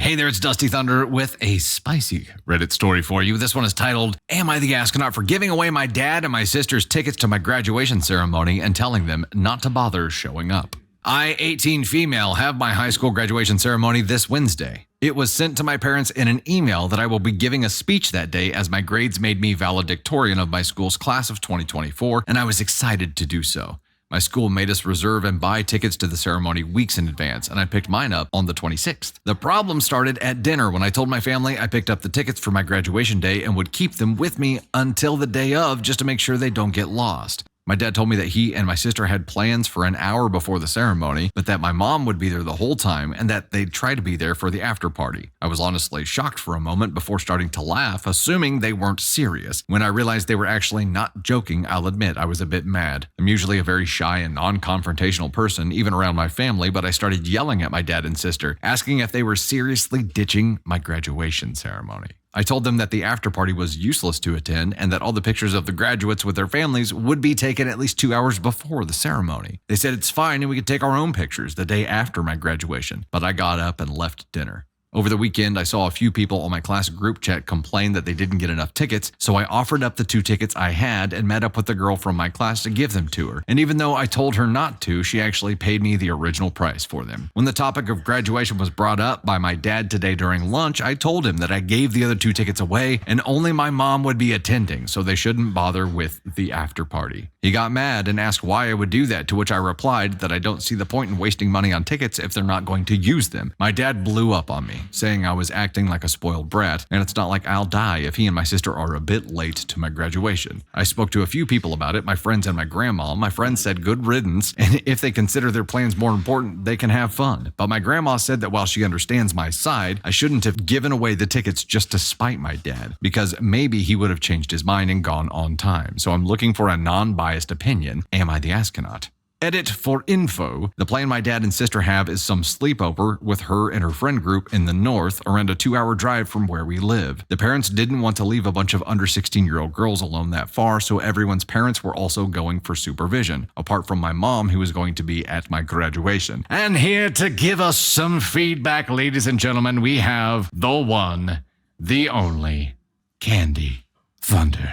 Hey there, it's Dusty Thunder with a spicy Reddit story for you. This one is titled, Am I the Astronaut for Giving Away My Dad and My Sister's Tickets to My Graduation Ceremony and Telling Them Not to Bother Showing Up? I, 18 female, have my high school graduation ceremony this Wednesday. It was sent to my parents in an email that I will be giving a speech that day as my grades made me valedictorian of my school's class of 2024, and I was excited to do so. My school made us reserve and buy tickets to the ceremony weeks in advance, and I picked mine up on the 26th. The problem started at dinner when I told my family I picked up the tickets for my graduation day and would keep them with me until the day of just to make sure they don't get lost. My dad told me that he and my sister had plans for an hour before the ceremony, but that my mom would be there the whole time and that they'd try to be there for the after party. I was honestly shocked for a moment before starting to laugh, assuming they weren't serious. When I realized they were actually not joking, I'll admit I was a bit mad. I'm usually a very shy and non-confrontational person, even around my family, but I started yelling at my dad and sister, asking if they were seriously ditching my graduation ceremony. I told them that the after party was useless to attend and that all the pictures of the graduates with their families would be taken at least 2 hours before the ceremony. They said it's fine and we could take our own pictures the day after my graduation, but I got up and left dinner. Over the weekend, I saw a few people on my class group chat complain that they didn't get enough tickets, so I offered up the 2 tickets I had and met up with the girl from my class to give them to her. And even though I told her not to, she actually paid me the original price for them. When the topic of graduation was brought up by my dad today during lunch, I told him that I gave the other 2 tickets away and only my mom would be attending, so they shouldn't bother with the after party. He got mad and asked why I would do that, to which I replied that I don't see the point in wasting money on tickets if they're not going to use them. My dad blew up on me, saying I was acting like a spoiled brat, and it's not like I'll die if he and my sister are a bit late to my graduation. I spoke to a few people about it, my friends and my grandma. My friends said good riddance, and if they consider their plans more important, they can have fun. But my grandma said that while she understands my side, I shouldn't have given away the tickets just to spite my dad, because maybe he would have changed his mind and gone on time. So I'm looking for a non-biased opinion. Am I the astronaut? Edit for info. The plan my dad and sister have is some sleepover with her and her friend group in the north, around a 2-hour drive from where we live. The parents didn't want to leave a bunch of under 16-year-old girls alone that far, so everyone's parents were also going for supervision, apart from my mom, who was going to be at my graduation. And here to give us some feedback, ladies and gentlemen, we have the one, the only, Candy Thunder.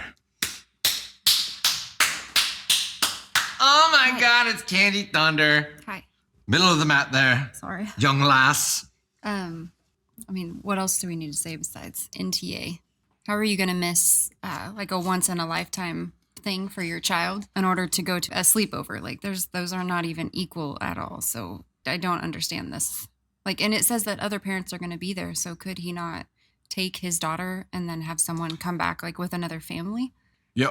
Oh my God, it's Candy Thunder. Hi. Middle of the mat there. Sorry. Young lass. What else do we need to say besides NTA? How are you going to miss like a once in a lifetime thing for your child in order to go to a sleepover? Like those are not even equal at all. So I don't understand this. And it says that other parents are going to be there. So could he not take his daughter and then have someone come back with another family? Yeah,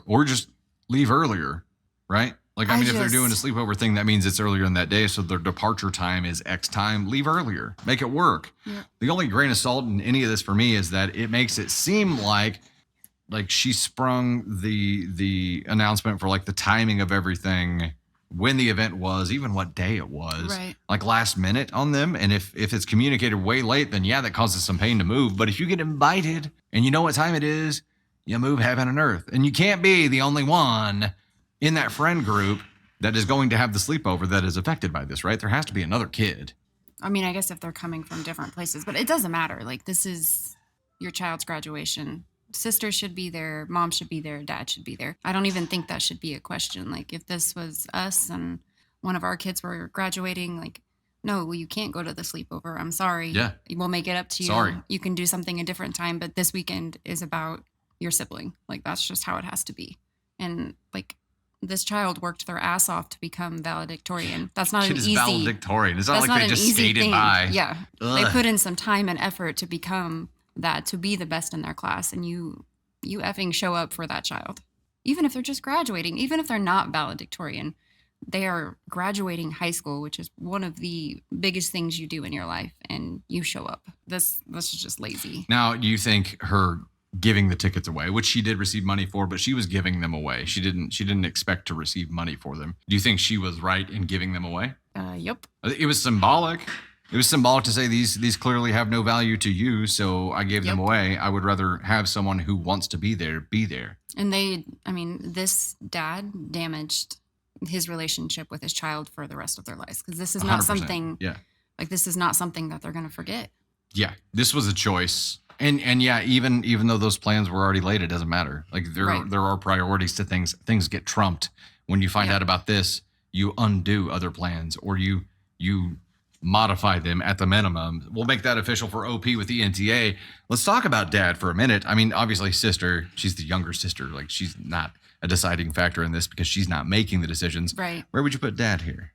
or just leave earlier. Right? If they're doing a sleepover thing, that means it's earlier in that day, so their departure time is X time. Leave earlier. Make it work. Yeah. The only grain of salt in any of this for me is that it makes it seem like she sprung the announcement for the timing of everything, when the event was, even what day it was, right, last minute on them. And if it's communicated way late, then yeah, that causes some pain to move. But if you get invited and you know what time it is, you move heaven and earth. And you can't be the only one in that friend group that is going to have the sleepover that is affected by this, right? There has to be another kid. I mean, I guess if they're coming from different places, but it doesn't matter. This is your child's graduation. Sister should be there. Mom should be there. Dad should be there. I don't even think that should be a question. If this was us and one of our kids were graduating, no, you can't go to the sleepover. I'm sorry. Yeah. We'll make it up to you. Sorry. You can do something a different time, but this weekend is about your sibling. That's just how it has to be. And this child worked their ass off to become valedictorian. That's not an easy. Valedictorian. It's not like they just skated by. Yeah, they put in some time and effort to become that, to be the best in their class, and you effing show up for that child, even if they're just graduating, even if they're not valedictorian. They are graduating high school, which is one of the biggest things you do in your life, and you show up. This is just lazy. Now, do you think her giving the tickets away, which she did receive money for, but she was giving them away. She didn't expect to receive money for them. Do you think she was right in giving them away? Yep. It was symbolic. It was symbolic to say these clearly have no value to you, so I gave them away. I would rather have someone who wants to be there be there. And this dad damaged his relationship with his child for the rest of their lives, because this is not 100%. something. Yeah. This is not something that they're going to forget. Yeah, this was a choice. And yeah, even though those plans were already laid, it doesn't matter. Like Right. there are priorities to things. Things get trumped. When you find Yeah. out about this, you undo other plans or you modify them at the minimum. We'll make that official for OP with the NTA. Let's talk about dad for a minute. I mean, obviously sister, she's the younger sister. Like she's not a deciding factor in this because she's not making the decisions. Right. Where would you put dad here?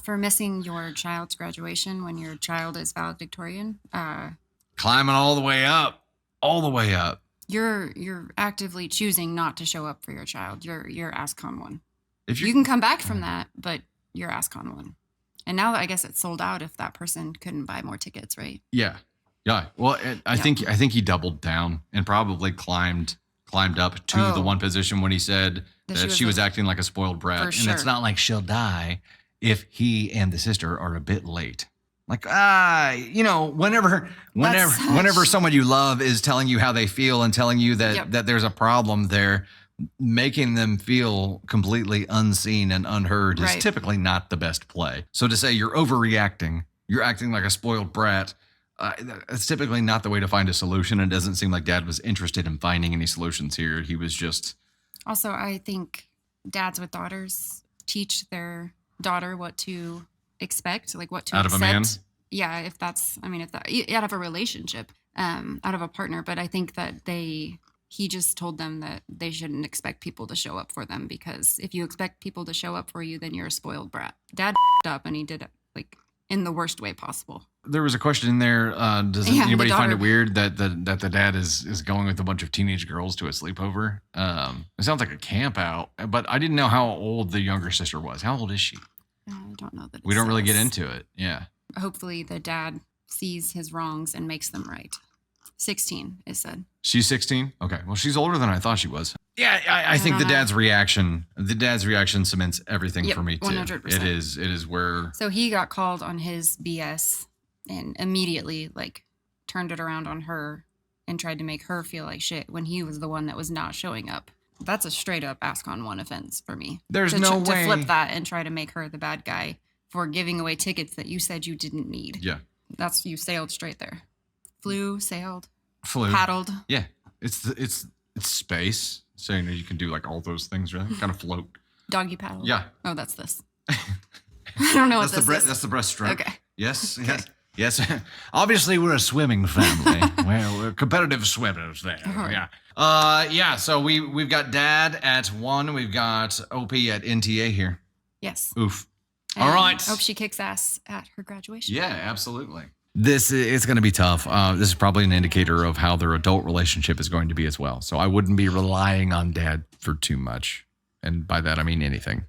For missing your child's graduation when your child is valedictorian, Climbing all the way up. All the way up. you're actively choosing not to show up for your child. You're ASCON one. If You can come back from that, but you're ASCON one. And now I guess it's sold out if that person couldn't buy more tickets, right? Yeah. Yeah. Well, I think he doubled down and probably climbed up to the one position when he said that she was acting like a spoiled brat. And it's not like she'll die if he and the sister are a bit late. Like, whenever someone you love is telling you how they feel and telling you that there's a problem there, making them feel completely unseen and unheard is typically not the best play. So to say you're overreacting, you're acting like a spoiled brat, that's typically not the way to find a solution. It doesn't seem like dad was interested in finding any solutions here. He was just... Also, I think dads with daughters teach their daughter what to expect, like what to out accept. Of a man? Yeah, if that out of a relationship, out of a partner. But I think that he just told them that they shouldn't expect people to show up for them, because if you expect people to show up for you, then you're a spoiled brat. Dad up, and he did it like in the worst way possible. There was a question in there. Does anybody find it weird that the dad is going with a bunch of teenage girls to a sleepover? It sounds like a camp out, but I didn't know how old the younger sister was. How old is she? I don't know that. We don't really get into it. Yeah. Hopefully the dad sees his wrongs and makes them right. 16 is said. She's 16? Okay. Well, she's older than I thought she was. Yeah, I think the dad's reaction cements everything for me too. 100%. It is where... So he got called on his BS and immediately like turned it around on her and tried to make her feel like shit when he was the one that was not showing up. That's a straight up ASCON one offense for me. There's no way to flip that and try to make her the bad guy for giving away tickets that you said you didn't need. Yeah. You sailed straight there. Sailed, flew, paddled. Yeah. It's space. So you can do like all those things, right? Kind of float. Doggy paddle. Yeah. Oh, that's this. I don't know what this is. That's the breaststroke. Okay. Yes. Okay. Yes. Obviously, we're a swimming family. We're competitive swimmers there. Yeah. So we've got dad at 1. We've got OP at NTA here. Yes. Oof. And all right. Hope she kicks ass at her graduation. Yeah, absolutely. It's going to be tough. This is probably an indicator of how their adult relationship is going to be as well. So I wouldn't be relying on dad for too much. And by that, I mean anything.